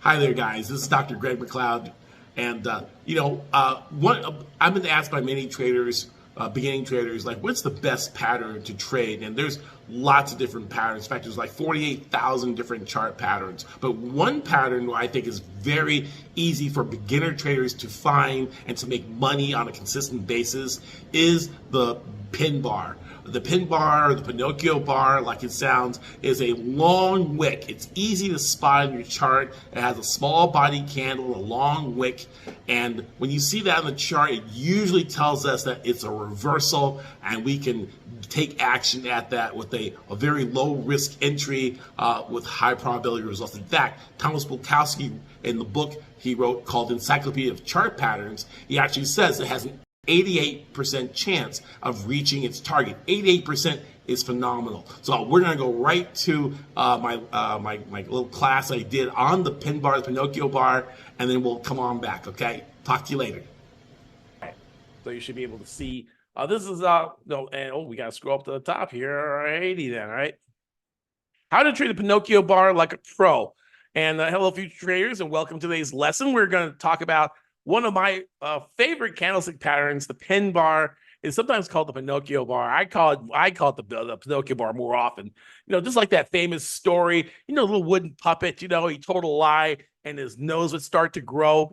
Hi there, guys. This is Dr. Greg McLeod. And, I've been asked by many traders, beginning traders, like, what's the best pattern to trade? And there's lots of different patterns. In fact, there's like 48,000 different chart patterns. But one pattern I think is very easy for beginner traders to find and to make money on a consistent basis is the pin bar. The pin bar, the Pinocchio bar, like it sounds, is a long wick. It's easy to spot in your chart. It has a small body candle, a long wick, and when you see that in the chart, it usually tells us that it's a reversal, and we can take action at that with a very low risk entry with high probability results. In fact, Thomas Bulkowski, in the book he wrote called Encyclopedia of Chart Patterns, he actually says it has an 88% chance of reaching its target. 88% is phenomenal. So we're going to go right to my little class I did on the pin bar, the Pinocchio bar, and then we'll come on back. Okay, talk to you later. So you should be able to see. This is we got to scroll up to the top here. Alrighty then. All right. How to trade a Pinocchio bar like a pro. And hello, future traders, and welcome to today's lesson. We're going to talk about one of my favorite candlestick patterns. The pin bar is sometimes called the Pinocchio bar. I call it the Pinocchio bar more often. Just like that famous story, the little wooden puppet, he told a lie and his nose would start to grow,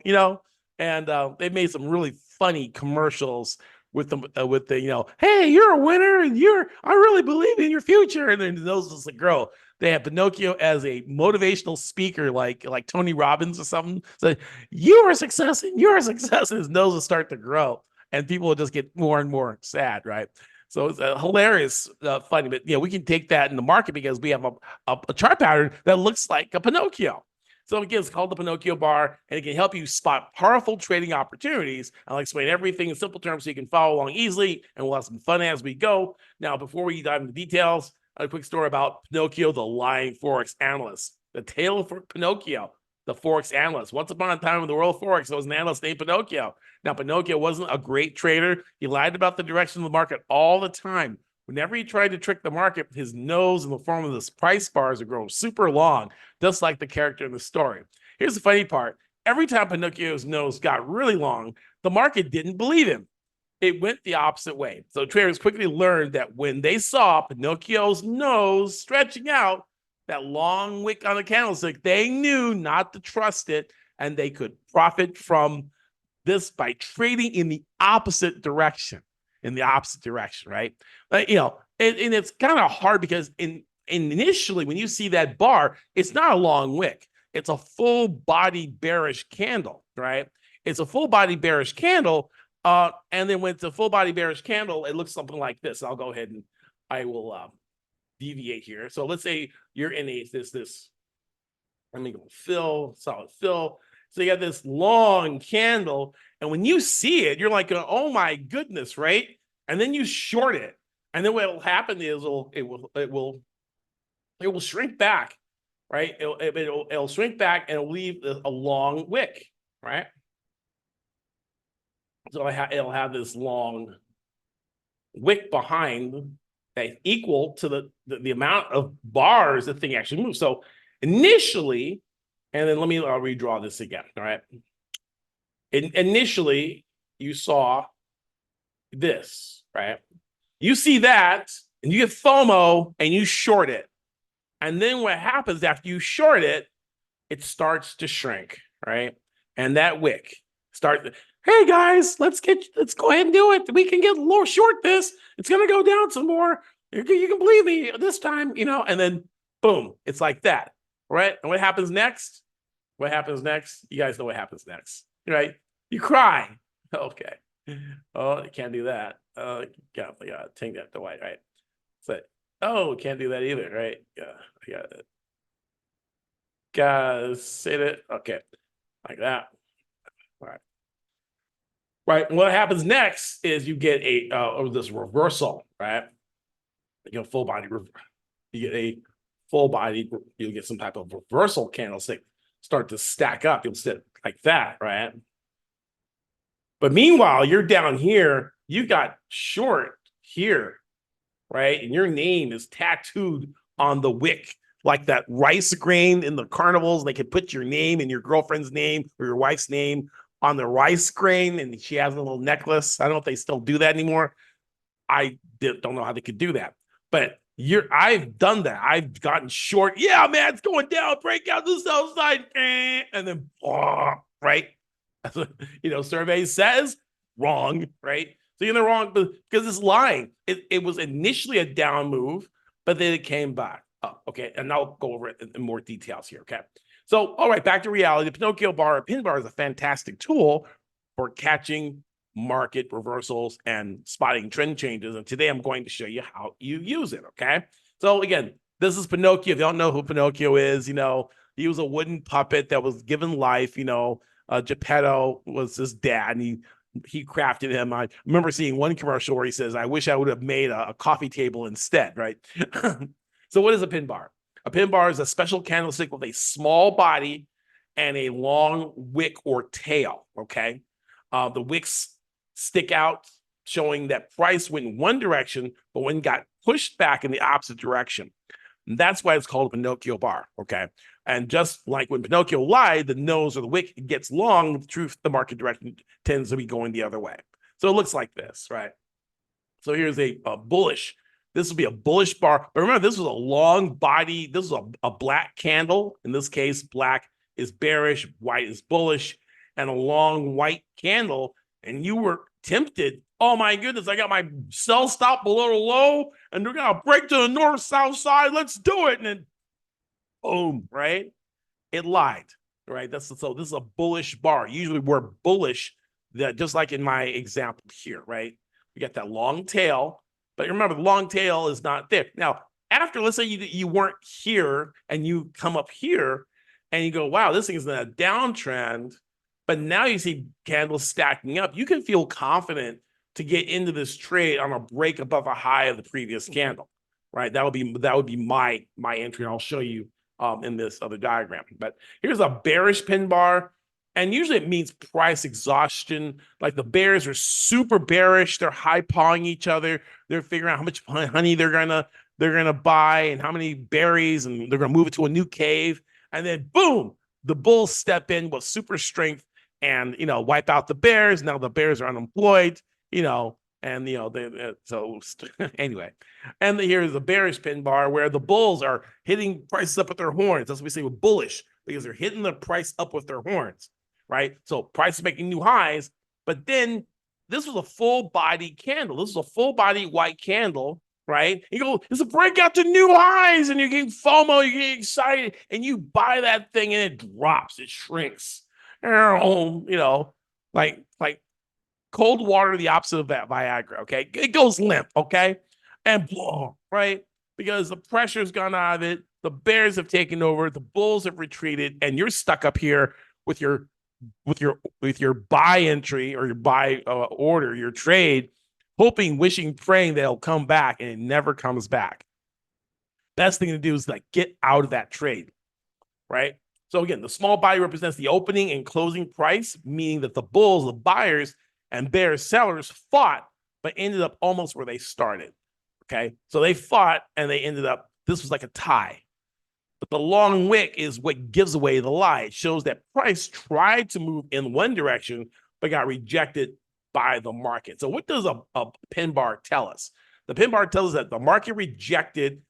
and they made some really funny commercials with the hey, you're a winner and I really believe in your future, and then the nose was like grow. They have Pinocchio as a motivational speaker, like Tony Robbins or something. So you're a success, and you're a success, and his nose will start to grow, and people will just get more and more sad, right? So it's hilarious, funny, but we can take that in the market because we have a chart pattern that looks like a Pinocchio. So again, it's called the Pinocchio bar, and it can help you spot powerful trading opportunities. I'll explain everything in simple terms so you can follow along easily, and we'll have some fun as we go. Now, before we dive into details, a quick story about Pinocchio, the lying forex analyst. The tale of Pinocchio, the forex analyst. Once upon a time in the world of forex, there was an analyst named Pinocchio. Now, Pinocchio wasn't a great trader. He lied about the direction of the market all the time. Whenever he tried to trick the market, his nose in the form of this price bars would grow super long, just like the character in the story. Here's the funny part. Every time Pinocchio's nose got really long, the market didn't believe him. It went the opposite way. So traders quickly learned that when they saw Pinocchio's nose stretching out, that long wick on the candlestick, they knew not to trust it, and they could profit from this by trading in the opposite direction. Right? And it's kind of hard because initially, when you see that bar, it's not a long wick. It's a full body bearish candle, right? It's a full body bearish candle. And then when it's a full body bearish candle, it looks something like this. I'll go ahead and I will deviate here. So let's say you're in this. Let me go solid fill. So you got this long candle, and when you see it, you're like, oh my goodness, right? And then you short it, and then what will happen is it will shrink back, right? It'll shrink back and it'll leave a long wick, right? So it'll have this long wick behind that equal to the amount of bars the thing actually moves. So initially, and then let me redraw this again, all right? Initially, you saw this, right? You see that, and you get FOMO, and you short it. And then what happens after you short it, it starts to shrink, right? And that wick starts... Hey guys, let's go ahead and do it. We can get low short this. It's gonna go down some more. You can believe me this time, and then boom, it's like that, right? And what happens next? What happens next? You guys know what happens next, right? You cry. Okay. Oh, you can't do that. Gotta take that to white, right? So, can't do that either, right? Yeah, I got it. Gotta say that. Okay, like that. All right. Right. And what happens next is you get this reversal, right? You get a full body. You'll get some type of reversal candlestick start to stack up. You'll sit like that, right? But meanwhile, you're down here. You got short here, right? And your name is tattooed on the wick like that rice grain in the carnivals. They could put your name and your girlfriend's name or your wife's name on the rice grain, and she has a little necklace. I don't know if they still do that anymore. Don't know how they could do that, but I've done that. I've gotten short. Yeah, man, it's going down. Break out the sell side, and then right. That's what, survey says wrong, right? So you're in the wrong because it's lying. It was initially a down move, but then it came back up. Okay, and I'll go over it in more details here. Okay, so all right, back to reality. The Pinocchio bar, pin bar, is a fantastic tool for catching market reversals and spotting trend changes. And today I'm going to show you how you use it. Okay, so again, this is Pinocchio. If you don't know who Pinocchio is, he was a wooden puppet that was given life. Geppetto was his dad, and he crafted him. I remember seeing one commercial where he says, "I wish I would have made a coffee table instead." Right. So what is a pin bar? A pin bar is a special candlestick with a small body and a long wick or tail. Okay. The wicks stick out, showing that price went in one direction, but when got pushed back in the opposite direction. And that's why it's called a Pinocchio bar. Okay. And just like when Pinocchio lied, the nose or the wick gets long, the truth, the market direction tends to be going the other way. So it looks like this, right? So here's a bullish. This will be a bullish bar. But remember, this was a long body. This is a black candle. In this case, black is bearish, white is bullish, and a long white candle. And you were tempted. Oh my goodness, I got my sell stop below the low, and they're gonna break to the north-south side. Let's do it. And then boom, right? It lied, right? So this is a bullish bar. Usually we're bullish, that just like in my example here, right? We got that long tail, but remember, the long tail is not there. Now, after, let's say you weren't here and you come up here and you go, wow, this thing is in a downtrend, but now you see candles stacking up. You can feel confident to get into this trade on a break above a high of the previous candle, right? That would be my entry. And I'll show you in this other diagram. But here's a bearish pin bar. And usually it means price exhaustion. Like the bears are super bearish. They're high-pawing each other. They're figuring out how much honey they're gonna buy and how many berries, and they're gonna move it to a new cave. And then boom, the bulls step in with super strength and wipe out the bears. Now the bears are unemployed, so anyway. And here's the bearish pin bar where the bulls are hitting prices up with their horns. That's what we say with bullish, because they're hitting the price up with their horns, right? So price is making new highs, but then this was a full body candle. This is a full body white candle, right? You go, it's a breakout to new highs, and you're getting FOMO, you're getting excited, and you buy that thing and it drops, it shrinks. Like cold water, the opposite of that Viagra, okay? It goes limp, okay? And right? Because the pressure's gone out of it, the bears have taken over, the bulls have retreated, and you're stuck up here with your buy entry or your buy order, your trade, hoping, wishing, praying that it'll come back, and it never comes back. Best thing to do is get out of that trade, right? So again, the small buy represents the opening and closing price, meaning that the bulls, the buyers, and bears, sellers fought, but ended up almost where they started. Okay, so they fought and they ended up, this was like a tie. But the long wick is what gives away the lie. It shows that price tried to move in one direction, but got rejected by the market. So what does a pin bar tell us? The pin bar tells us that the market rejected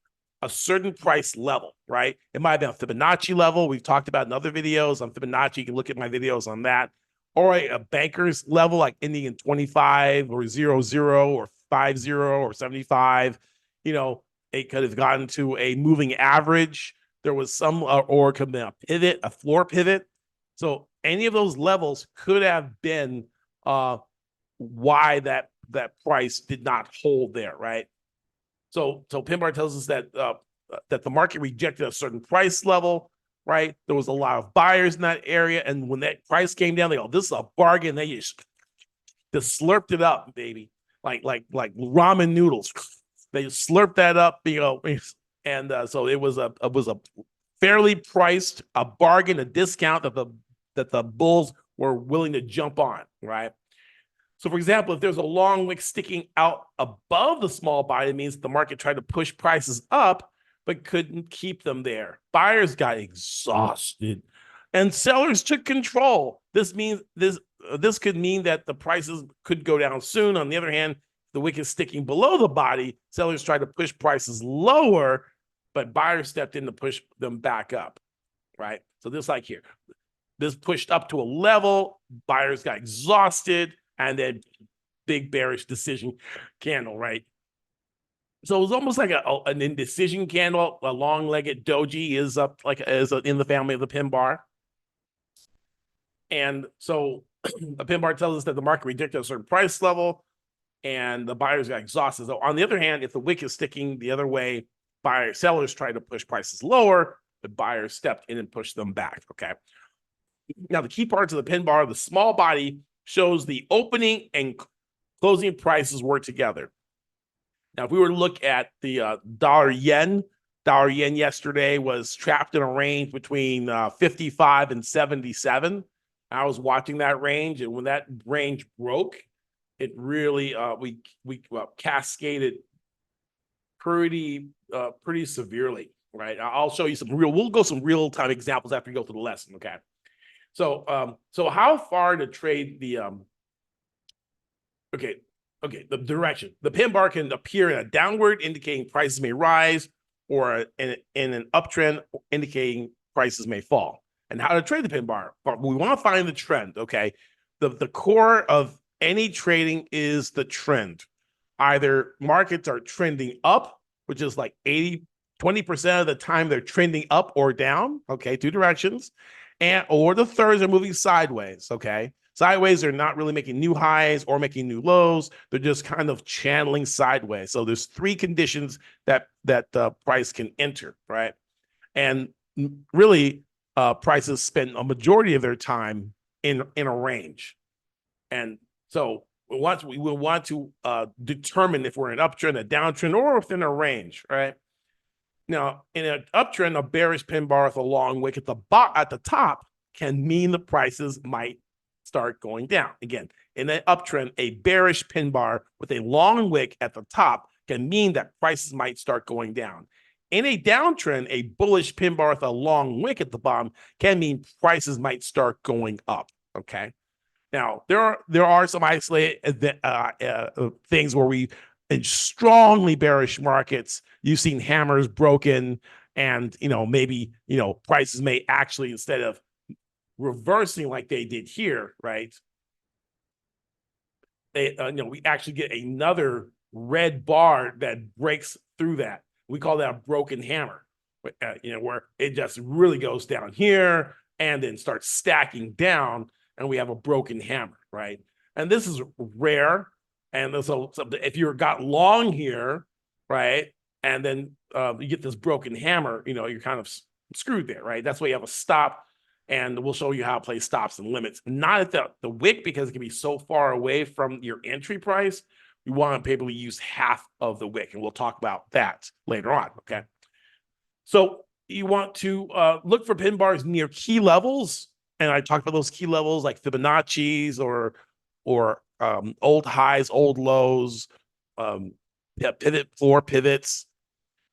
a certain price level, right? It might have been a Fibonacci level. We've talked about in other videos on Fibonacci. You can look at my videos on that. Or a banker's level, like ending in 25 or 00 or 50 or 75. It could have gotten to a moving average. There was some, or it could have been a pivot, a floor pivot. So any of those levels could have been why that price did not hold there, right? So pin bar tells us that the market rejected a certain price level, right? There was a lot of buyers in that area, and when that price came down, they go, "This is a bargain." They just slurped it up, baby, like ramen noodles. They slurped that up, and so it was a fairly priced, a bargain, a discount that the bulls were willing to jump on, right? So, for example, if there's a long wick sticking out above the small buy, it means the market tried to push prices up, but couldn't keep them there. Buyers got exhausted and sellers took control. This could mean that the prices could go down soon. On the other hand, the wick is sticking below the body. Sellers try to push prices lower, but buyers stepped in to push them back up, right? So this like here, this pushed up to a level, buyers got exhausted, and then big bearish decision candle, right? So it was almost like an indecision candle. A long-legged doji is up like in the family of the pin bar. And so the pin bar tells us that the market rejected a certain price level and the buyers got exhausted. So on the other hand, if the wick is sticking the other way, sellers try to push prices lower, the buyers stepped in and pushed them back, okay? Now, the key parts of the pin bar, the small body shows the opening and closing prices work together. Now, if we were to look at the dollar yen yesterday was trapped in a range between 55 and 77. I was watching that range, and when that range broke, it really we cascaded pretty severely, right? I'll show you we'll go some real time examples after we go through the lesson, okay? So how far to trade the the direction. The pin bar can appear in a downward, indicating prices may rise, or in an uptrend, indicating prices may fall. And how to trade the pin bar? We want to find the trend, okay? The core of any trading is the trend. Either markets are trending up, which is like 20% of the time they're trending up or down, okay, two directions, or the thirds are moving sideways, okay? Sideways, they're not really making new highs or making new lows. They're just kind of channeling sideways. So there's three conditions that the price can enter, right? And really, prices spend a majority of their time in a range. And so we will want to determine if we're in an uptrend, a downtrend, or within a range, right? Now, in an uptrend, a bearish pin bar with a long wick at the top can mean the prices might start going down. Again, in an uptrend, a bearish pin bar with a long wick at the top can mean that prices might start going down. In a downtrend, a bullish pin bar with a long wick at the bottom can mean prices might start going up, okay? Now, there are some isolated things where in strongly bearish markets, you've seen hammers broken and, maybe, prices may actually, instead of reversing like they did here, right? We actually get another red bar that breaks through that. We call that a broken hammer, where it just really goes down here and then starts stacking down, and we have a broken hammer, right? And this is rare. And so if you got long here, right, and then you get this broken hammer, you're kind of screwed there, right? That's why you have a stop. And we'll show you how to play stops and limits. Not at the wick, because it can be so far away from your entry price. We want to able to use half of the wick, and we'll talk about that later on, okay? So you want to look for pin bars near key levels, and I talked about those key levels like Fibonacci's or old highs, old lows, floor pivots.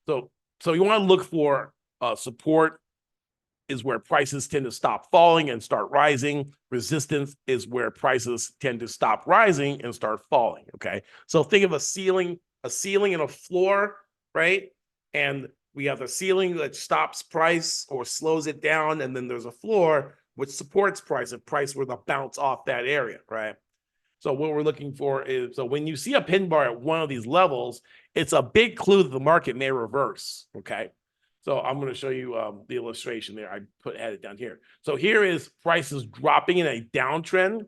So you want to look for support is where prices tend to stop falling and start rising. Resistance is where prices tend to stop rising and start falling, okay? So think of a ceiling and a floor, right? And we have a ceiling that stops price or slows it down, and then there's a floor which supports price if price were to bounce off that area, right? So what we're looking for is, so when you see a pin bar at one of these levels, it's a big clue that the market may reverse, okay? So I'm going to show you the illustration there. I had it down here. So here is prices dropping in a downtrend,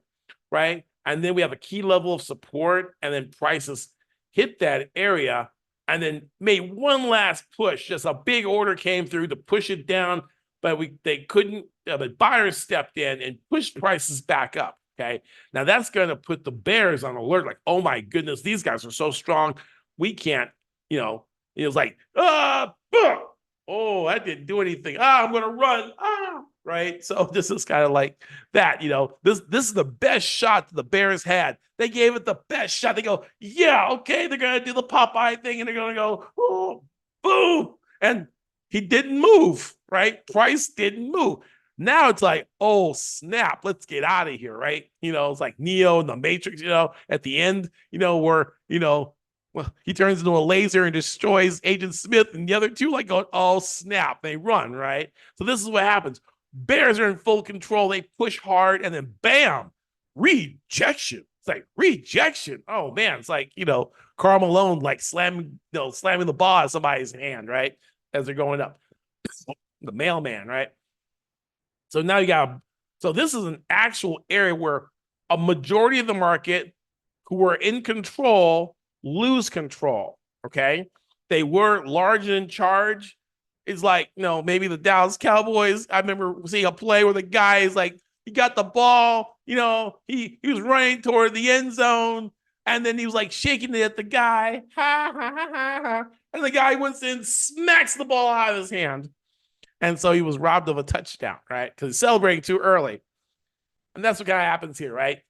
right? And then we have a key level of support, and then prices hit that area and then made one last push. Just a big order came through to push it down, but they couldn't. The buyers stepped in and pushed prices back up, okay? Now that's going to put the bears on alert, like, oh my goodness, these guys are so strong. We can't, it was like, oh, that didn't do anything. I'm going to run. Right? So this is kind of like that, this is the best shot the Bears had. They gave it the best shot. They go, yeah, okay, they're going to do the Popeye thing, and they're going to go, oh, boom. And he didn't move, right? Price didn't move. Now it's like, oh snap, let's get out of here, right? It's like Neo in the Matrix, at the end, where, well, he turns into a laser and destroys Agent Smith, and the other two like going, oh snap, they run, right? So this is what happens. Bears are in full control. They push hard, and then bam, rejection. It's like rejection. Oh man, it's like Karl Malone like slamming the ball at somebody's hand, right, as they're going up. The mailman, right? So now so this is an actual area where a majority of the market who are in control lose control. Okay, they were large and in charge. It's like maybe the Dallas Cowboys. I remember seeing a play where the guy is like, he got the ball, he was running toward the end zone, and then he was like shaking it at the guy, ha ha ha ha ha, and the guy went in, smacks the ball out of his hand, and so he was robbed of a touchdown, right? Because he's celebrating too early, and that's what kind of happens here, right?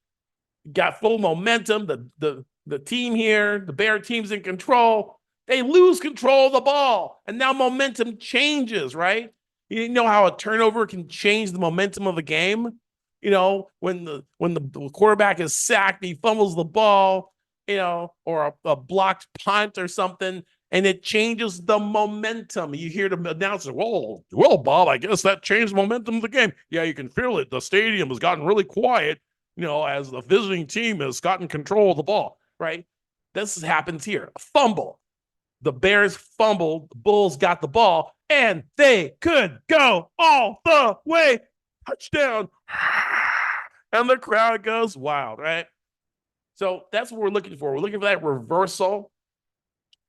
Got full momentum. The team here, the Bear team's in control. They lose control of the ball, and now momentum changes, right? You know how a turnover can change the momentum of a game? When the quarterback is sacked, he fumbles the ball, or a blocked punt or something, and it changes the momentum. You hear the announcer, well, Bob, I guess that changed the momentum of the game. Yeah, you can feel it. The stadium has gotten really quiet, as the visiting team has gotten control of the ball, right? This happens here. A fumble. The Bears fumbled, the Bulls got the ball, and they could go all the way. Touchdown. And the crowd goes wild, right? So that's what we're looking for. We're looking for that reversal.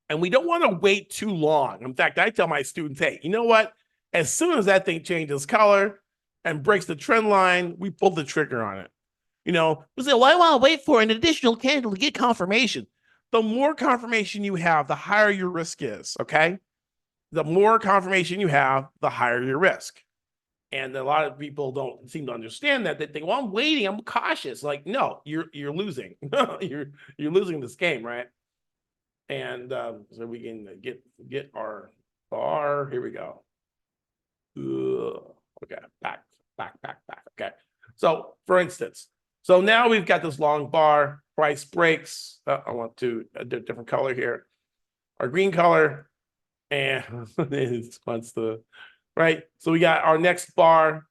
And we don't want to wait too long. In fact, I tell my students, hey, you know what? As soon as that thing changes color and breaks the trend line, we pull the trigger on it. We say, well, I want to wait for an additional candle to get confirmation. The more confirmation you have, the higher your risk is, okay? The more confirmation you have, the higher your risk. And a lot of people don't seem to understand that. They think, well, I'm waiting, I'm cautious. Like, no, you're losing. you're losing this game, right? And so we can get our bar. Here we go. Okay, back. Okay. So for instance, so now we've got this long bar, price breaks. I want to a different color here. Our green color, and it wants the right. So we got our next bar,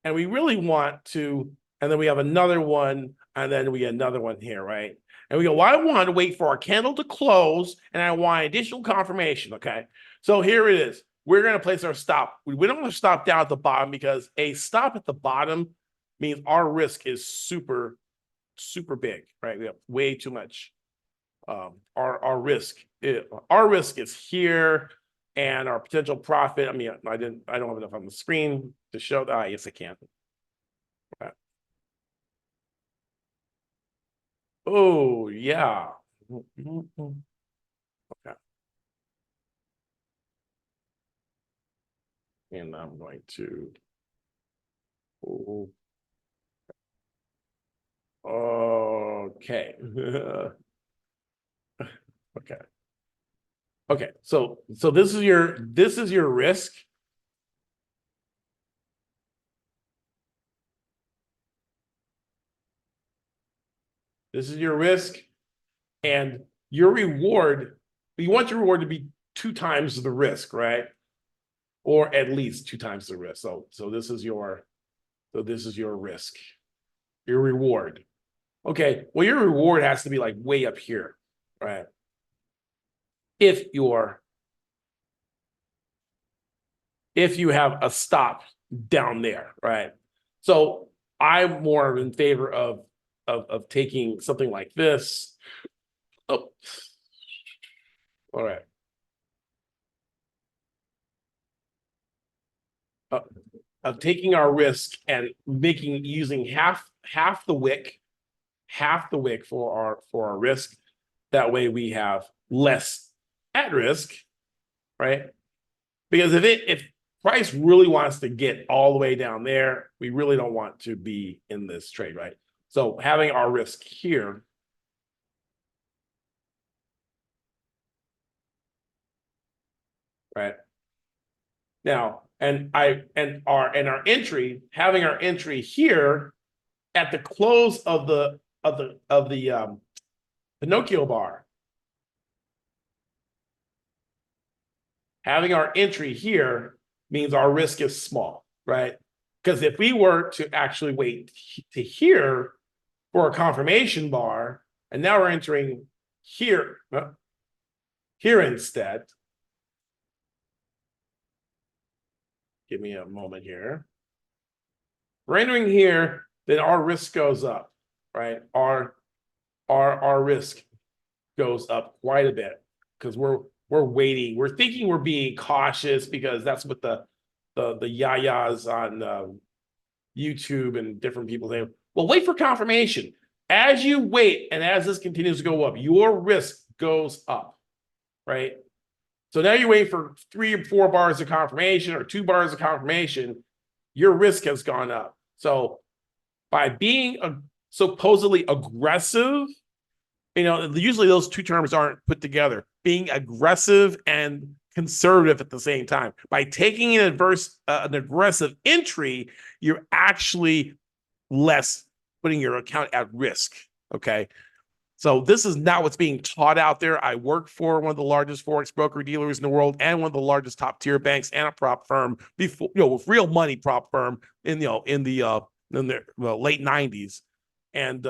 and we really want to, and then we have another one, and then we get another one here, right? And we go, well, I want to wait for our candle to close, and I want additional confirmation, okay? So here it is. We're going to place our stop. We don't want to stop down at the bottom because a stop at the bottom means our risk is super, super big, right? We have way too much. Our risk is here, and our potential profit. I mean, I don't have enough on the screen to show that. Yes, I can. Okay. Oh yeah. Okay. And I'm going to. Okay. Okay. Okay. So this is your risk. This is your risk, and your reward. You want your reward to be 2 times the risk, right? Or at least 2 times the risk. So this is your risk, your reward. Okay, well, your reward has to be like way up here, right? If you have a stop down there, right? So I'm more in favor of taking something like this. Oh, all right. Of taking our risk and using half the wick for our risk. That way we have less at risk, right? Because if price really wants to get all the way down there, we really don't want to be in this trade, right? So having our risk here, right? Now, and our entry, having our entry here at the close of the Pinocchio bar, having our entry here means our risk is small, right? Because if we were to actually wait to here for a confirmation bar, and now we're entering here, here instead. Give me a moment here. We're entering here, then our risk goes up, right? Our risk goes up quite a bit because we're waiting. We're thinking we're being cautious because that's what the yayas on YouTube and different people say. Well, wait for confirmation. As you wait and as this continues to go up, your risk goes up, right? So now you're waiting for 3 or 4 bars of confirmation or 2 bars of confirmation. Your risk has gone up. So by being supposedly aggressive, usually those two terms aren't put together. Being aggressive and conservative at the same time. By taking an aggressive entry, you're actually less putting your account at risk. Okay. So this is not what's being taught out there. I work for one of the largest forex broker dealers in the world and one of the largest top tier banks and a prop firm before, with real money prop firm in the late 90s. And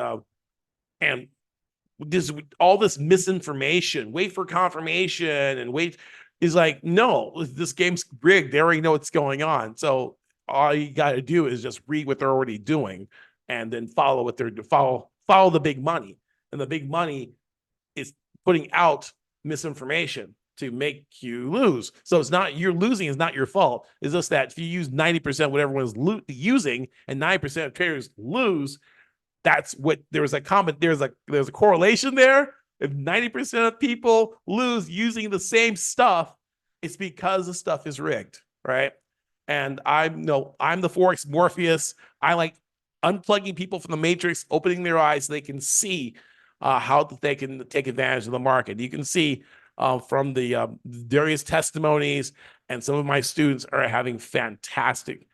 this all this misinformation, wait for confirmation and wait is like, no, this game's rigged. They already know what's going on. So all you got to do is just read what they're already doing and then follow what they're follow the big money. And the big money is putting out misinformation to make you lose. So it's not, you're losing is not your fault. It's just that if you use 90% what everyone's using and 90% of traders lose, that's what there's a correlation there. If 90% of people lose using the same stuff, it's because the stuff is rigged, right? And I'm the Forex Morpheus. I like unplugging people from the matrix, opening their eyes so they can see how they can take advantage of the market. You can see from the various testimonies, and some of my students are having fantastic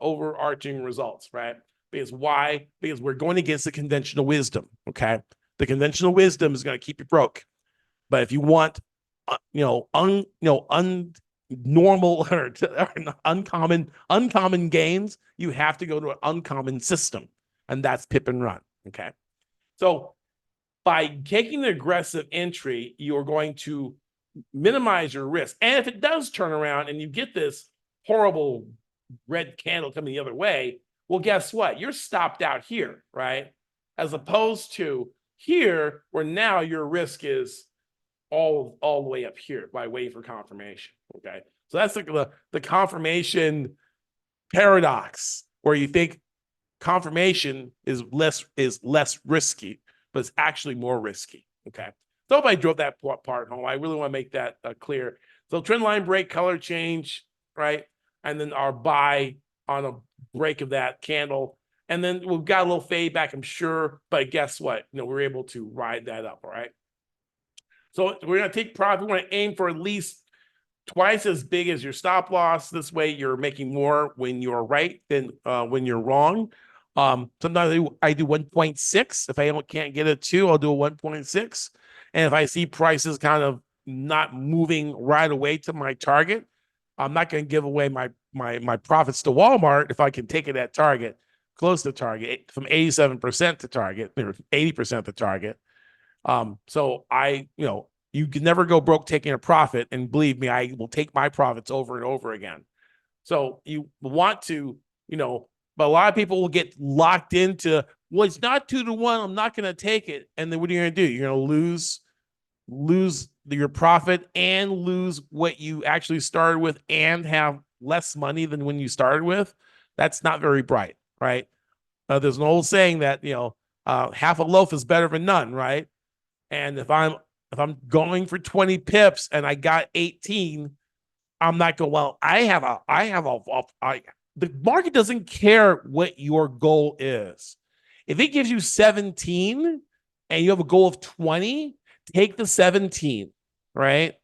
overarching results, right? Because why? Because we're going against the conventional wisdom, okay? The conventional wisdom is going to keep you broke. But if you want, normal or uncommon gains, you have to go to an uncommon system, and that's Pip and Run, okay? So by taking the aggressive entry, you're going to minimize your risk. And if it does turn around and you get this horrible red candle coming the other way, well, guess what? You're stopped out here, right? As opposed to here, where now your risk is all the way up here by waiting for confirmation, okay? So that's like the confirmation paradox, where you think confirmation is less risky, but it's actually more risky, okay? So if I drove that part home, I really want to make that clear. So trend line break, color change, right? And then our buy on a break of that candle. And then we've got a little fade back, I'm sure, but guess what? We're able to ride that up, all right? So we're going to take profit. We want to aim for at least twice as big as your stop loss. This way you're making more when you're right than when you're wrong. Sometimes I do 1.6. If I can't get a 2, I'll do a 1.6. And if I see prices kind of not moving right away to my target, I'm not going to give away my profits to Walmart if I can take it at target, close to target, from 87% to target, or 80% to target. So you can never go broke taking a profit, and believe me, I will take my profits over and over again. So you want to, but a lot of people will get locked into, well, it's not 2 to 1, I'm not going to take it. And then what are you going to do? You're going to lose your profit and lose what you actually started with and have less money than when you started with. That's not very bright, right? There's an old saying that, half a loaf is better than none, right? And if I'm going for 20 pips and I got 18, I'm not going, well, the market doesn't care what your goal is. If it gives you 17 and you have a goal of 20, take the 17, right?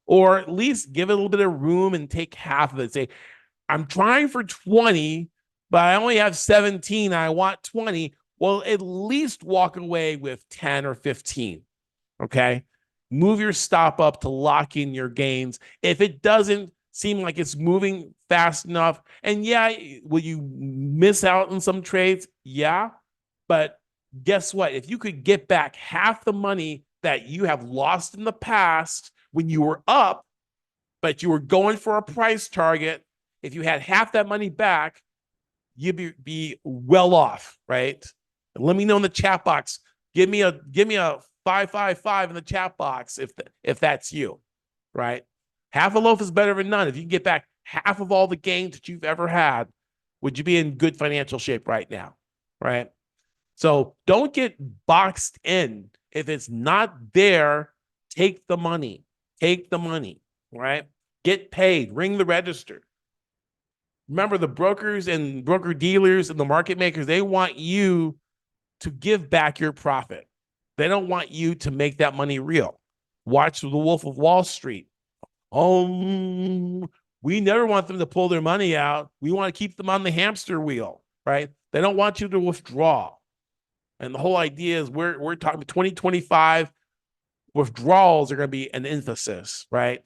or at least give it a little bit of room and take half of it. Say, I'm trying for 20, but I only have 17. I want 20. Well, at least walk away with 10 or 15. Okay. Move your stop up to lock in your gains. If it doesn't seem like it's moving fast enough, and yeah, will you miss out on some trades? Yeah. But guess what? If you could get back half the money that you have lost in the past when you were up, but you were going for a price target, if you had half that money back, you'd be well off, right? And let me know in the chat box. Give me a 555 in the chat box if that's you, right? Half a loaf is better than none. If you can get back half of all the gains that you've ever had, would you be in good financial shape right now, right? So don't get boxed in. If it's not there, take the money. Take the money, right? Get paid. Ring the register. Remember, the brokers and broker dealers and the market makers, they want you to give back your profit. They don't want you to make that money real. Watch The Wolf of Wall Street. We never want them to pull their money out. We want to keep them on the hamster wheel, right? They don't want you to withdraw. And the whole idea is we're talking 2025 withdrawals are going to be an emphasis, right?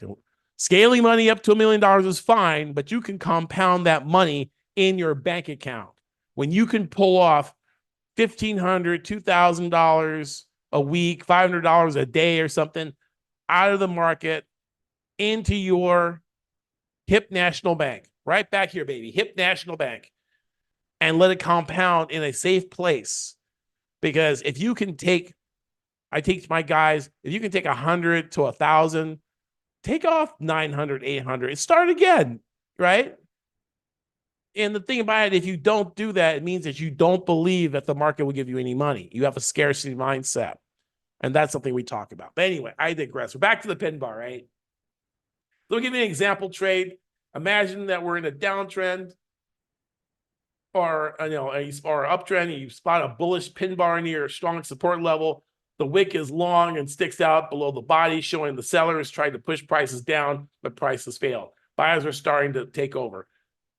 Scaling money up to $1 million is fine, but you can compound that money in your bank account. When you can pull off $1,500, $2,000 a week, $500 a day or something out of the market into your HIP National Bank, right back here, baby, HIP National Bank, and let it compound in a safe place. Because if you can take, I teach my guys, if you can take 100 to 1,000, take off 900, 800, and start again, right? And the thing about it, if you don't do that, it means that you don't believe that the market will give you any money. You have a scarcity mindset. And that's something we talk about. But anyway, I digress. We're back to the pin bar, right? Let me give you an example trade. Imagine that we're in a downtrend or or uptrend. You spot a bullish pin bar near a strong support level. The wick is long and sticks out below the body, showing the sellers tried to push prices down, but prices failed. Buyers are starting to take over.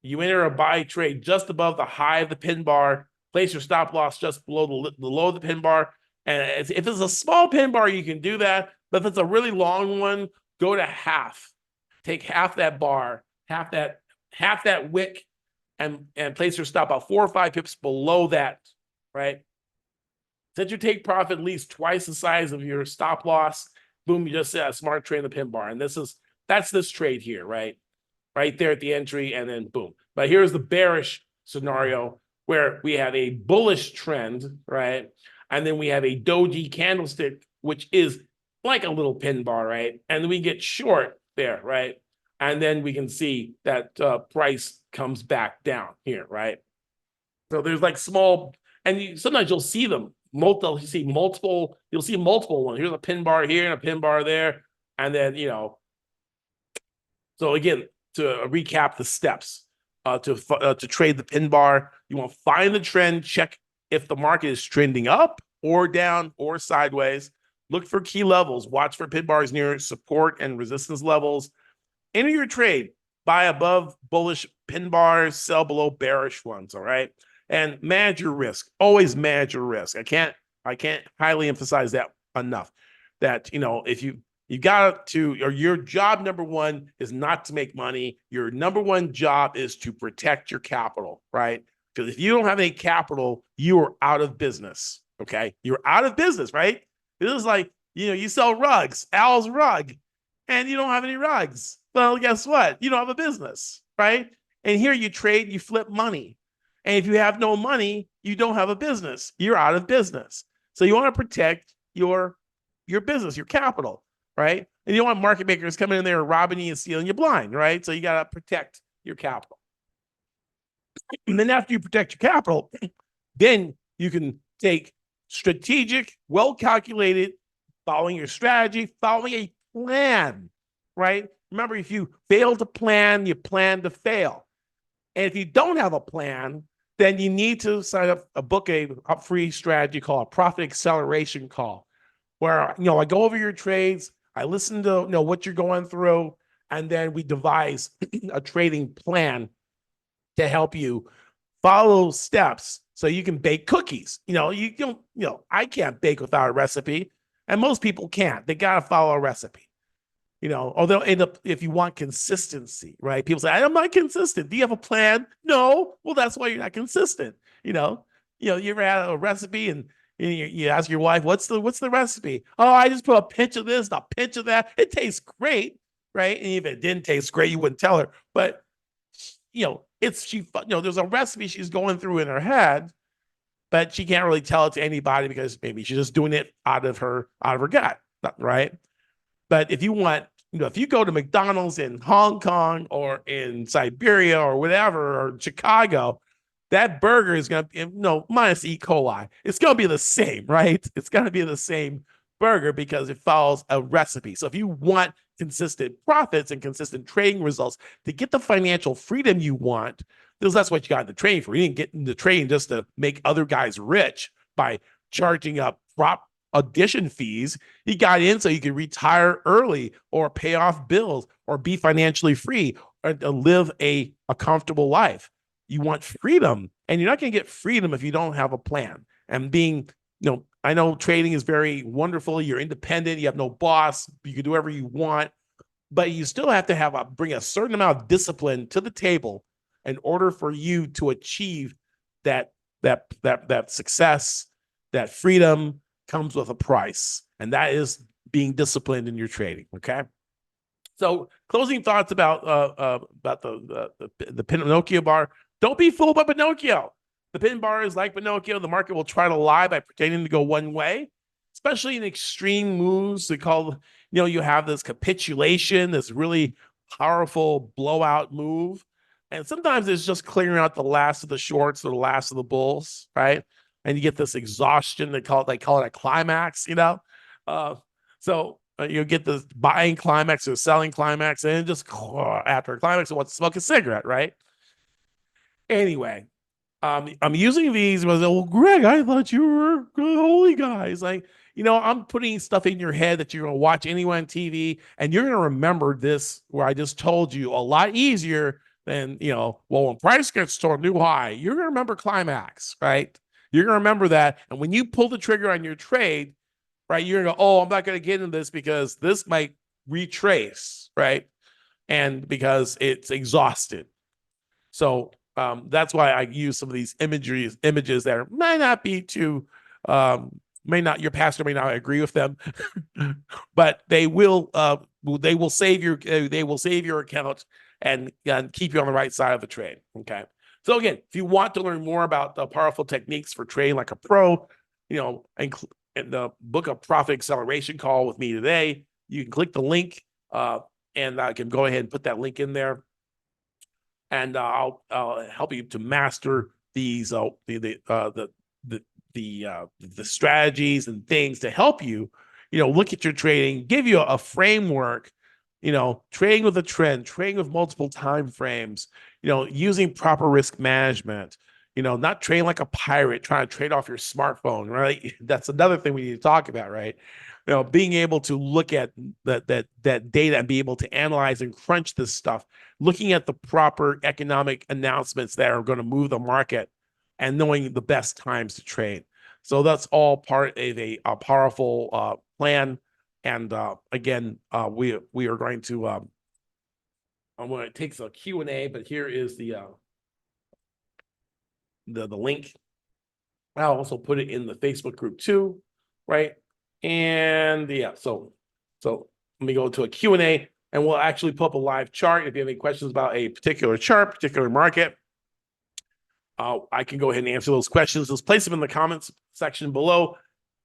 You enter a buy trade just above the high of the pin bar. Place your stop loss just below the low of the pin bar. And if it's a small pin bar, you can do that. But if it's a really long one, go to half. Take half that bar, half that wick, and place your stop about 4 or 5 pips below that, right? Since you take profit at least twice the size of your stop loss, boom, you just set a smart trade in the pin bar. And that's this trade here, right? Right there at the entry, and then boom. But here's the bearish scenario where we have a bullish trend, right? And then we have a doji candlestick, which is like a little pin bar, right? And we get short there, right? And then we can see that price comes back down here, right? So there's like small, and sometimes you'll see them. You'll see multiple ones. Here's a pin bar here and a pin bar there. And then, so again, to recap the steps to trade the pin bar, you want to find the trend, check if the market is trending up or down or sideways. Look for key levels. Watch for pin bars near support and resistance levels. Enter your trade. Buy above bullish pin bars, sell below bearish ones, all right? And manage your risk. Always manage your risk. I can't highly emphasize that enough. That, if you got to, or your job number one is not to make money. Your number one job is to protect your capital, right? Because if you don't have any capital, you are out of business, okay? You're out of business, right? This is like, you sell rugs, Al's rug, and you don't have any rugs. Well, guess what? You don't have a business, right? And here you trade, you flip money. And if you have no money, you don't have a business. You're out of business. So you want to protect your business, your capital, right? And you don't want market makers coming in there robbing you and stealing you blind, right? So you got to protect your capital. And then after you protect your capital, then you can take strategic, well-calculated, following your strategy, following a plan, right? Remember, if you fail to plan, you plan to fail. And if you don't have a plan, then you need to sign up, book a free strategy called a profit acceleration call, where, I go over your trades. I listen to what you're going through, and then we devise a trading plan to help you follow steps so you can bake cookies. You don't, I can't bake without a recipe, and most people can't. They got to follow a recipe. Or they'll end up, if you want consistency, right? People say, I'm not consistent. Do you have a plan? No. Well, that's why you're not consistent. You ever had a recipe and you ask your wife, what's the recipe? Oh, I just put a pinch of this, a pinch of that. It tastes great, right? And if it didn't taste great, you wouldn't tell her. But there's a recipe she's going through in her head, but she can't really tell it to anybody because maybe she's just doing it out of her gut, right? But if you want, if you go to McDonald's in Hong Kong or in Siberia or whatever, or Chicago, that burger is going to be, minus E. coli. It's going to be the same, right? It's going to be the same burger because it follows a recipe. So if you want consistent profits and consistent trading results to get the financial freedom you want, because that's what you got in the trading for. You didn't get into trading just to make other guys rich by charging up prop addition fees. You got in so you could retire early or pay off bills or be financially free or live a comfortable life. You want freedom, and you're not going to get freedom if you don't have a plan. And I know trading is very wonderful. You're independent. You have no boss. You can do whatever you want, but you still have to bring a certain amount of discipline to the table in order for you to achieve that success. That freedom comes with a price, and that is being disciplined in your trading. Okay. So, closing thoughts about the Pinocchio bar. Don't be fooled by Pinocchio. The pin bar is like Pinocchio. The market will try to lie by pretending to go one way, especially in extreme moves. They call, you have this capitulation, this really powerful blowout move. And sometimes it's just clearing out the last of the shorts or the last of the bulls, right? And you get this exhaustion. They call it a climax, So you get this buying climax or selling climax, and just after a climax, you want to smoke a cigarette, right? Anyway, I'm using these was, well, Greg, I thought you were a holy guy. It's like, I'm putting stuff in your head that you're going to watch anywhere on TV, and you're going to remember this where I just told you a lot easier than, well, when price gets to a new high, you're going to remember climax, right? You're going to remember that. And when you pull the trigger on your trade, right, you're going to go, oh, I'm not going to get into this because this might retrace, right? And because it's exhausted. So that's why I use some of these images that may not be too, your pastor may not agree with them, but they will save your account and keep you on the right side of the trade. Okay. So again, if you want to learn more about the powerful techniques for trading like a pro, in the book of profit acceleration call with me today, you can click the link and I can go ahead and put that link in there. And I'll help you to master these the strategies and things to help you, look at your trading, give you a framework, trading with a trend, trading with multiple time frames, using proper risk management, not trading like a pirate, trying to trade off your smartphone, right? That's another thing we need to talk about, right? Being able to look at that data and be able to analyze and crunch this stuff, looking at the proper economic announcements that are going to move the market and knowing the best times to trade. So that's all part of a powerful plan. And again, we are going to, I'm going to take the Q&A, but here is the link. I'll also put it in the Facebook group too, right? And yeah, so let me go to a Q&A, and we'll actually pull up a live chart. If you have any questions about a particular chart, particular market, I can go ahead and answer those questions. Just place them in the comments section below.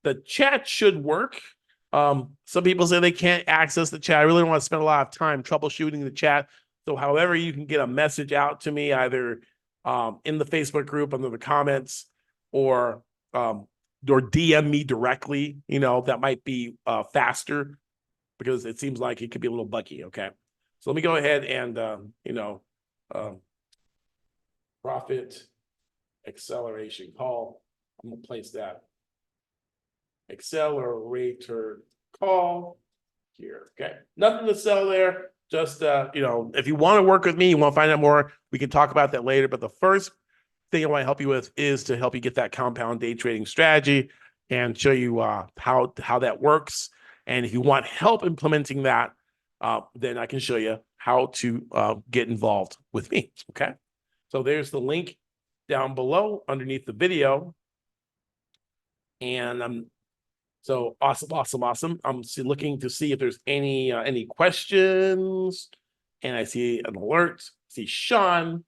The chat should work. Some people say they can't access the chat. I really don't want to spend a lot of time troubleshooting the chat. So however you can get a message out to me, either in the Facebook group under the comments or DM me directly, that might be faster because it seems like it could be a little buggy. Okay. So let me go ahead and, profit acceleration call. I'm going to place that accelerator call. here. Okay, nothing to sell there. Just if you want to work with me, you want to find out more, we can talk about that later. But the first thing I want to help you with is to help you get that compound day trading strategy and show you how that works. And if you want help implementing that, then I can show you how to get involved with me. Okay, so there's the link down below underneath the video. And so awesome. I'm looking to see if there's any questions. And I see an alert. See Sean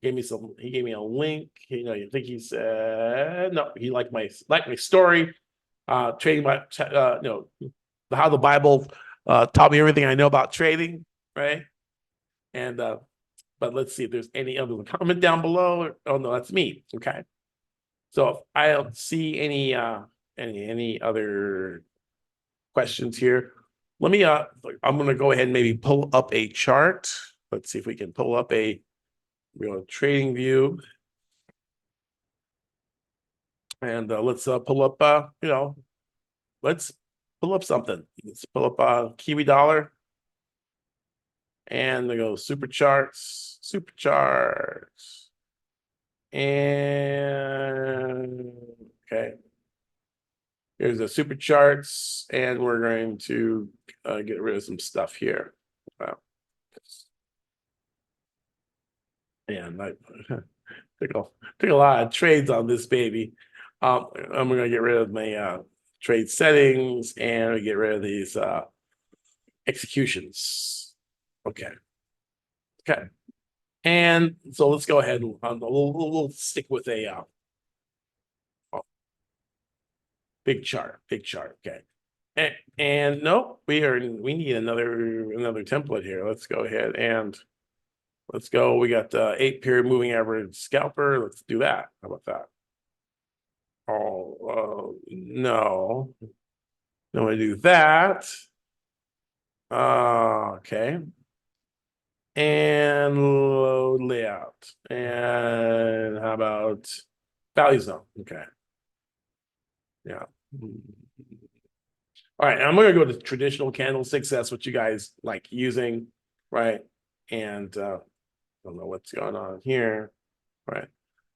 gave me he gave me a link. I think he said no, he liked my story. Trading by how the Bible taught me everything I know about trading, right? And but let's see if there's any other comment down below. Oh no, that's me. Okay. So if I don't see any other questions here, let me I'm going to go ahead and maybe pull up a chart. Let's see if we can pull up a trading view, and let's pull up let's pull up something. Let's pull up Kiwi dollar, and they go super charts, and okay. Here's the super charts, and we're going to get rid of some stuff here. Wow. And I took a lot of trades on this baby. I'm going to get rid of my trade settings, and we get rid of these executions. Okay. And so let's go ahead and we'll stick with a big chart. Okay. And no, we need another template here. Let's go ahead and let's go. We got the 8-period moving average scalper. Let's do that. How about that? Oh, no. Don't want to do that. Okay. And load layout. And how about value zone? Okay. Yeah. All right, I'm going to go to traditional candlesticks. That's what you guys like using, right? And I don't know what's going on here, right?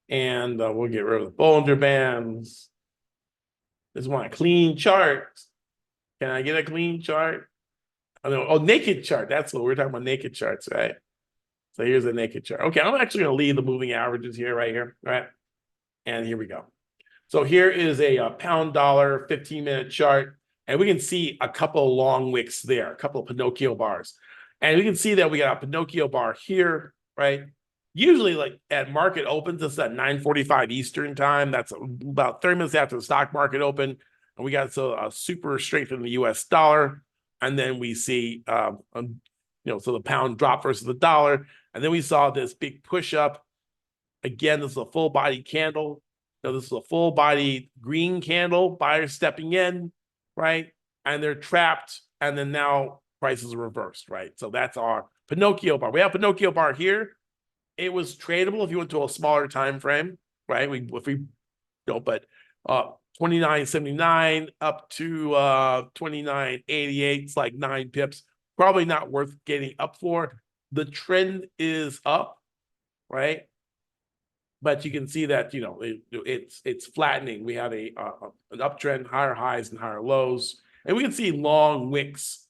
And we'll get rid of the Bollinger Bands. Just want a clean chart. Can I get a clean chart? Oh, naked chart. That's what we're talking about, naked charts, right? So here's a naked chart. Okay, I'm actually going to leave the moving averages here, right here, right? And here we go. So here is a pound dollar 15-minute chart. And we can see a couple of long wicks there, a couple of Pinocchio bars. And we can see that we got a Pinocchio bar here, right? Usually, like at market opens, it's at 9:45 Eastern time. That's about 30 minutes after the stock market open. And we got a super strength in the US dollar. And then we see, so the pound drop versus the dollar. And then we saw this big push up. Again, this is a full body candle. Now, this is a full body green candle, buyers stepping in, right? And they're trapped. And then now prices are reversed, right? So that's our Pinocchio bar. We have Pinocchio bar here. It was tradable if you went to a smaller time frame, right? But 29.79 up to 29.88. It's like 9 pips. Probably not worth getting up for. The trend is up, right? But you can see that it's flattening. We have an uptrend, higher highs and higher lows, and we can see long wicks.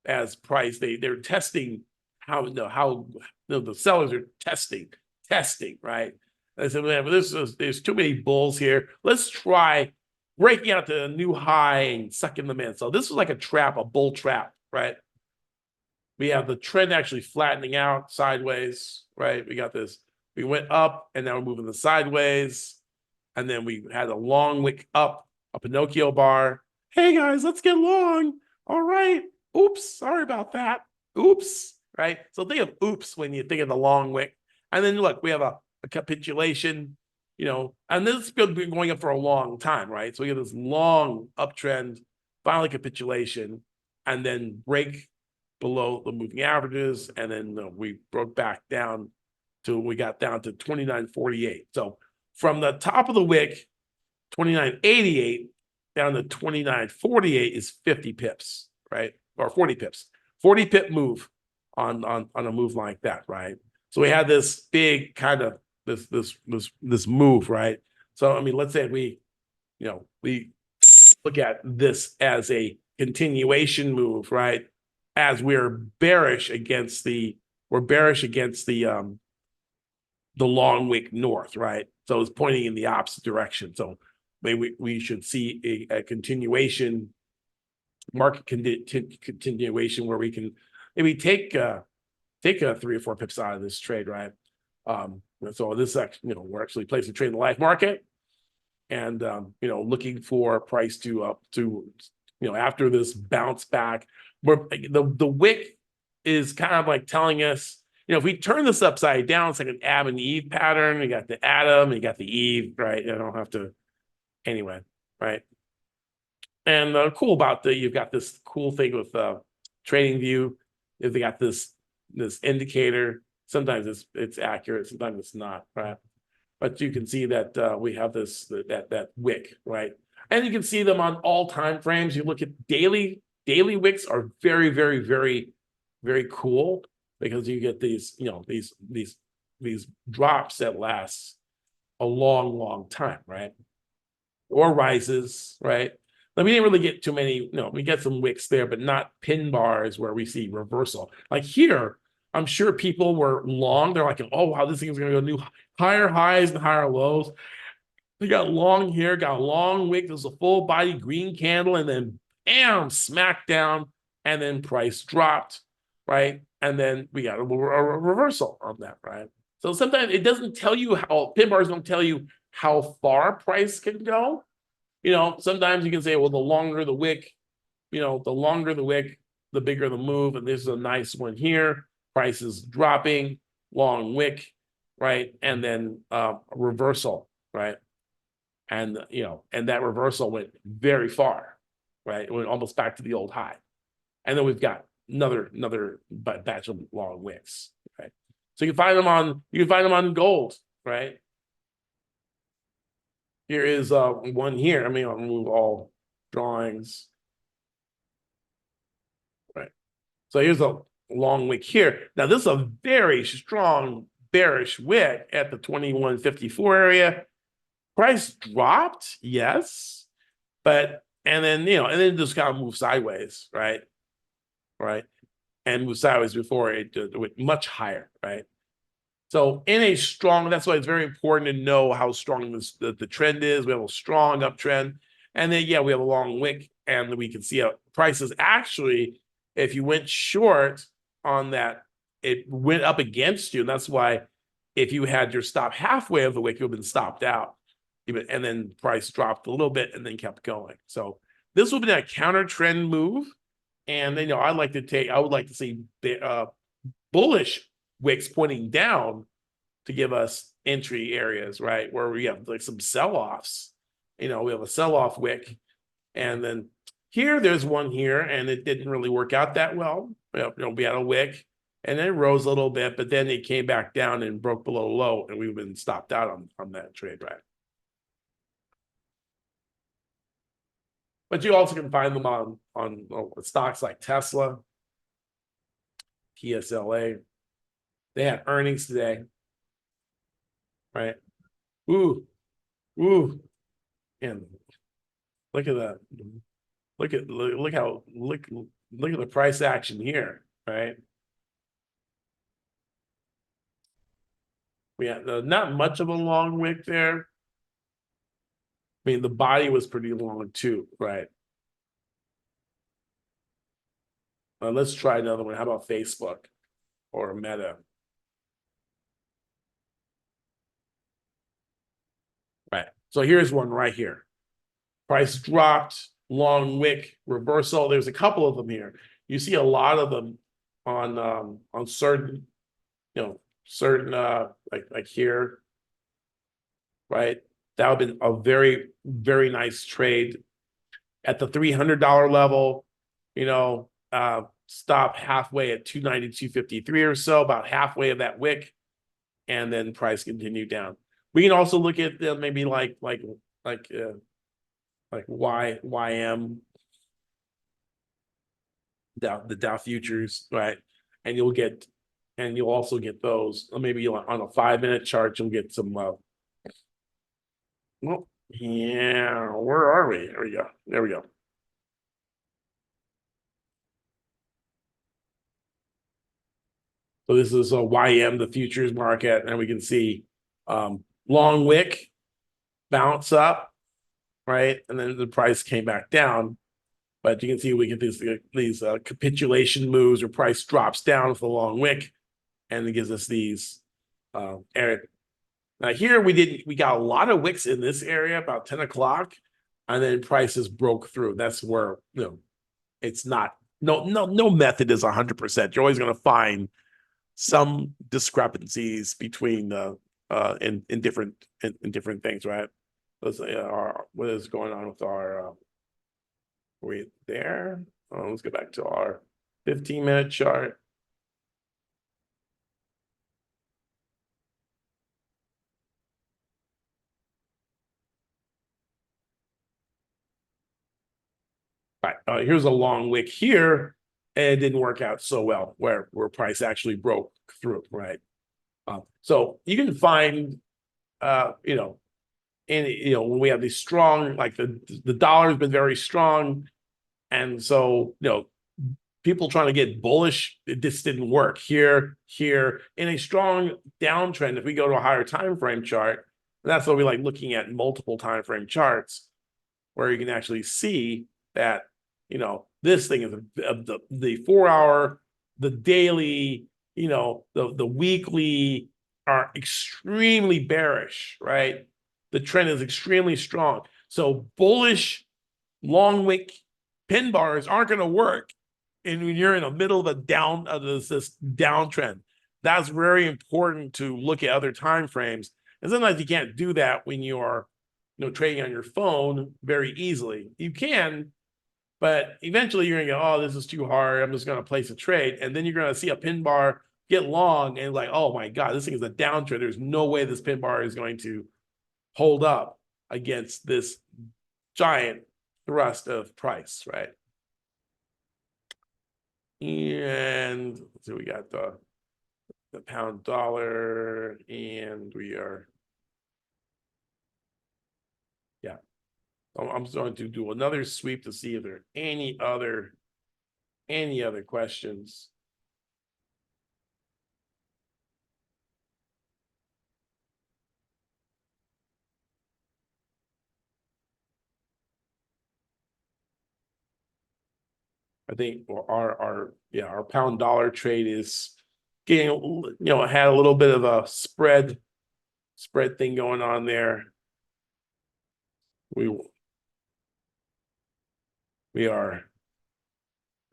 As price they're testing how the sellers are testing, right? I said, man, there's too many bulls here. Let's try breaking out to a new high and sucking them in. So this is like a bull trap, right? We have the trend actually flattening out sideways, right? We got this. We went up, and now we're moving the sideways. And then we had a long wick up, a Pinocchio bar. Hey, guys, let's get long. All right. Oops, sorry about that. Oops, right? So think of oops when you think of the long wick. And then, look, we have a capitulation, and this has been going up for a long time, right? So we have this long uptrend, finally capitulation, and then break below the moving averages. And then we broke back down we got down to 29.48. So from the top of the wick, 29.88 down to 29.48 is 50 pips, right? Or 40 pips, 40 pip move on a move like that, right? So we had this big kind of this move, right? So I mean, let's say we look at this as a continuation move, right? As we're bearish against the long wick north, right? So it's pointing in the opposite direction. So maybe we should see a continuation, market continuation, where we can maybe take a 3 or 4 pips out of this trade, right? So this actually, we're actually placing a trade in the live market, and looking for price to after this bounce back, where the wick is kind of like telling us, if we turn this upside down, it's like an Adam and Eve pattern. You got the Adam, you got the Eve, right? I don't have to, anyway, right? And cool about you've got this cool thing with trading view. If they got this indicator, sometimes it's accurate, sometimes it's not, right? But you can see that we have that wick, right? And you can see them on all time frames. You look at daily wicks are very, very, very, very cool, because you get these drops that last a long, long time, right? Or rises, right? Now, we didn't really get too many, we get some wicks there, but not pin bars where we see reversal. Like here, I'm sure people were long. They're like, oh, wow, this thing is going to go new higher highs and higher lows. We got long here, got a long wick. There's a full body green candle, and then bam, smack down, and then price dropped, right? And then we got a reversal on that, right? So sometimes it doesn't tell you how, pin bars don't tell you how far price can go. Sometimes you can say, well, the longer the wick, the bigger the move. And this is a nice one here. Price is dropping, long wick, right? And then reversal, right? And and that reversal went very far, right? It went almost back to the old high. And then we've got another batch of long wicks, right? So you can find them on gold, right? Here is one here. I mean, I'll remove all drawings. Right. So here's a long wick here. Now, this is a very strong bearish wick at the 2154 area. Price dropped, yes, but and then just kind of move sideways, right? Right. And move sideways before it went much higher, right? So in a strong, that's why it's very important to know how strong the trend is. We have a strong uptrend. And then, we have a long wick, and we can see how prices actually, if you went short on that, it went up against you. And that's why if you had your stop halfway of the wick, you've been stopped out. And then price dropped a little bit and then kept going. So this will be a counter trend move. And then, I would like to see bullish wicks pointing down to give us entry areas, right? Where we have like some sell-offs. We have a sell-off wick. And then there's one here, and it didn't really work out that well. We had a wick, and then it rose a little bit, but then it came back down and broke below low, and we've been stopped out on that trade, right? But you also can find them on stocks like Tesla, TSLA. They had earnings today, right? Ooh, and look at that. Look at the price action here, right? We had not much of a long wick there. I mean, the body was pretty long too, right? Let's try another one. How about Facebook or Meta? Right. So here's one right here. Price dropped, long wick, reversal. There's a couple of them here. You see a lot of them on certain, like here, right? That would have been a very, very nice trade at the $300 level. Stop halfway at 290, or so, about halfway of that wick, and then price continued down. We can also look at maybe like YM. the Dow futures, right? And you'll also get those. Or maybe on a 5-minute chart, you'll get some. Well, yeah, where are we? There we go. There we go. So this is a YM, the futures market, and we can see long wick bounce up, right? And then the price came back down. But you can see we get these capitulation moves, or price drops down with a long wick, and it gives us these area. Now here we got a lot of wicks in this area about 10 o'clock, and then prices broke through. That's where it's not no method is 100%. You're always going to find some discrepancies between in different things, right? What is going on with our wait there? Let's go back to our 15-minute chart. Right, here's a long wick here, and it didn't work out so well where price actually broke through, right? So you can find, when we have these strong, like the dollar has been very strong, and so people trying to get bullish, it just didn't work here in a strong downtrend. If we go to a higher time frame chart, that's what we like looking at multiple time frame charts, where you can actually see that this thing is the 4-hour, the daily, the weekly are extremely bearish, right? The trend is extremely strong. So bullish long wick pin bars aren't going to work. And when you're in the middle of this downtrend, that's very important to look at other time frames. And sometimes you can't do that when you are trading on your phone very easily. You can, but eventually you're gonna go, oh, this is too hard, I'm just gonna place a trade. And then you're gonna see a pin bar get long and like, oh my God, this thing is a downtrend. There's no way this pin bar is going to hold up against this giant thrust of price, right? And so we got the pound dollar, and we are, yeah. I'm going to do another sweep to see if there are any other questions. I think our pound dollar trade is getting, had a little bit of a spread thing going on there. We're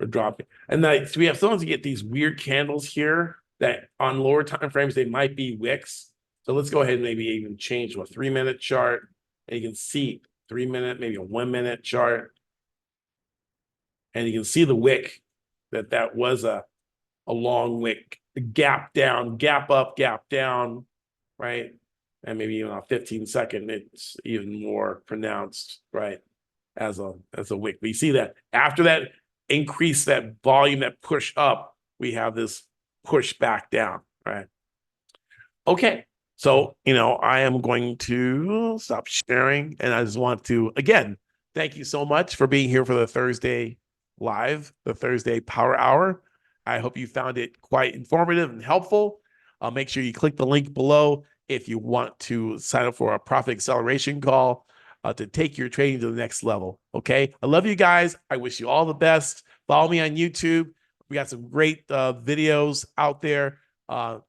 dropping, and so we have sometimes to get these weird candles here that on lower time frames they might be wicks. So let's go ahead and maybe even change to a 3-minute chart, and you can see 3-minute, maybe a 1-minute chart. And you can see the wick, that was a long wick, gap down, gap up, gap down, right? And maybe even a 15-second, it's even more pronounced, right? As a wick. But you see that after that increase, that volume, that push up, we have this push back down, right? Okay. So, I am going to stop sharing, and I just want to, again, thank you so much for being here for the Thursday Live, the Thursday Power Hour. I hope you found it quite informative and helpful. Make sure you click the link below if you want to sign up for a profit acceleration call to take your trading to the next level. Okay. I love you guys. I wish you all the best. Follow me on YouTube. We got some great videos out there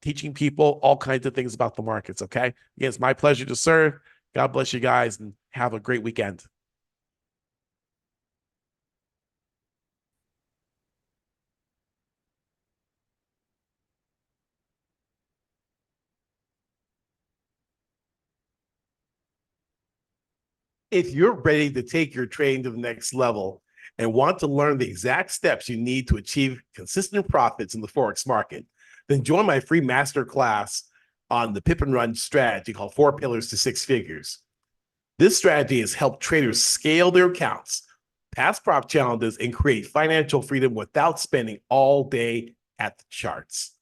teaching people all kinds of things about the markets. Okay. Again, it's my pleasure to serve. God bless you guys, and have a great weekend. If you're ready to take your trading to the next level and want to learn the exact steps you need to achieve consistent profits in the forex market, then join my free masterclass on the Pip and Run strategy called 4 Pillars to 6 Figures. This strategy has helped traders scale their accounts, pass prop challenges, and create financial freedom without spending all day at the charts.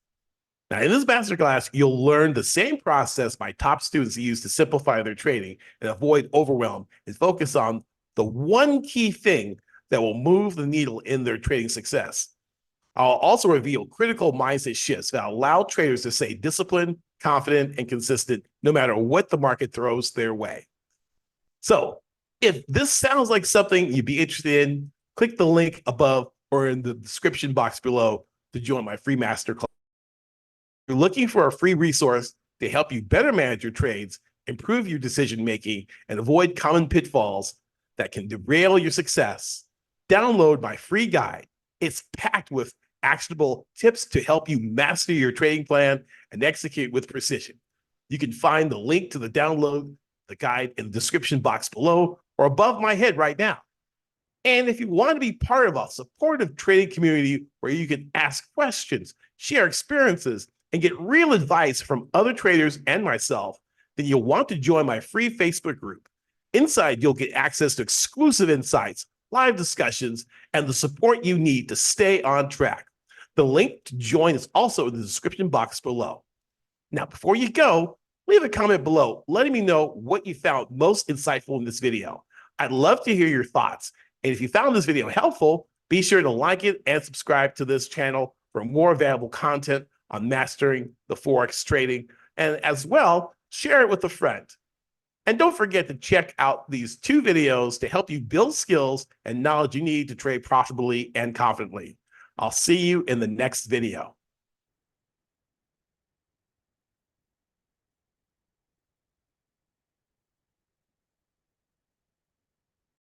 Now, in this masterclass, you'll learn the same process my top students use to simplify their trading and avoid overwhelm and focus on the one key thing that will move the needle in their trading success. I'll also reveal critical mindset shifts that allow traders to stay disciplined, confident, and consistent no matter what the market throws their way. So, if this sounds like something you'd be interested in, click the link above or in the description box below to join my free masterclass. If you're looking for a free resource to help you better manage your trades, improve your decision-making, and avoid common pitfalls that can derail your success, download my free guide. It's packed with actionable tips to help you master your trading plan and execute with precision. You can find the link to the download the guide in the description box below or above my head right now. And if you want to be part of a supportive trading community where you can ask questions, share experiences, and get real advice from other traders and myself, then you'll want to join my free Facebook group. Inside, you'll get access to exclusive insights, live discussions, and the support you need to stay on track. The link to join is also in the description box below. Now, before you go, leave a comment below letting me know what you found most insightful in this video. I'd love to hear your thoughts. And if you found this video helpful, be sure to like it and subscribe to this channel for more valuable content on mastering the forex trading. And as well, share it with a friend. And don't forget to check out these 2 videos to help you build skills and knowledge you need to trade profitably and confidently. I'll see you in the next video.